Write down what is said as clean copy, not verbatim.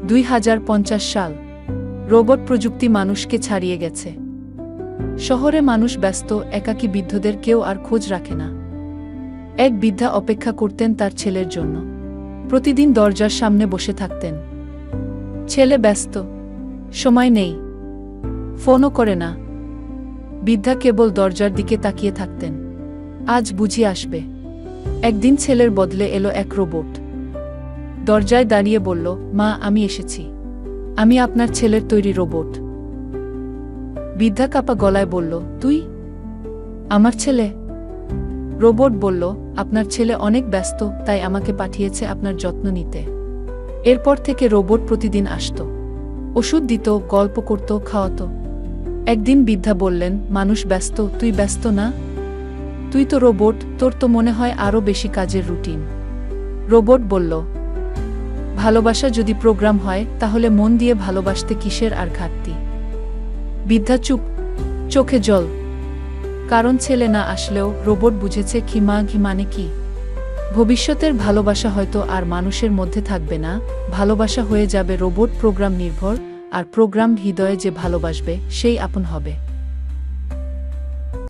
2050 সাল। রোবট প্রযুক্তি মানুষকে ছাড়িয়ে গেছে। শহরে মানুষ ব্যস্ত, একাকী, বৃদ্ধদের কেউ আর খোঁজ রাখে না। এক বৃদ্ধা অপেক্ষা করতেন তার ছেলের জন্য। প্রতিদিন দরজার সামনে বসে থাকতেন। ছেলে ব্যস্ত, সময় নেই, ফোনও করে না। বৃদ্ধা কেবল দরজার দিকে তাকিয়ে থাকতেন। আজ বুঝি আসবে। একদিন ছেলের বদলে এলো এক রোবট। দরজায় দাঁড়িয়ে বলল, মা, আমি এসেছি। আমি আপনার ছেলের তৈরি রোবট। বৃদ্ধা কাঁপা গলায় বলল, তুই? আমার ছেলে? রোবট বলল, আপনার ছেলে অনেক ব্যস্ত, তাই আমাকে পাঠিয়েছে আপনার যত্ন নিতে। এরপর থেকে রোবট প্রতিদিন আসত, ওষুধ দিত, গল্প করত, খাওয়াত। একদিন বৃদ্ধা বললেন, মানুষ ব্যস্ত, তুই ব্যস্ত না? তুই তো রোবট, তোর তো মনে হয় আরও বেশি কাজের রুটিন। রোবট বলল, ভালোবাসা যদি প্রোগ্রাম হয়, তাহলে মন দিয়ে ভালোবাসতে কিসের আর ঘাটতি? বৃদ্ধা চুপ, চোখে জল। কারণ ছেলে না আসলেও রোবট বুঝেছে ঘি মানে কি। ভবিষ্যতের ভালোবাসা হয়তো আর মানুষের মধ্যে থাকবে না, ভালোবাসা হয়ে যাবে রোবট প্রোগ্রাম নির্ভর, আর প্রোগ্রাম হৃদয়ে যে ভালোবাসবে সেই আপন হবে।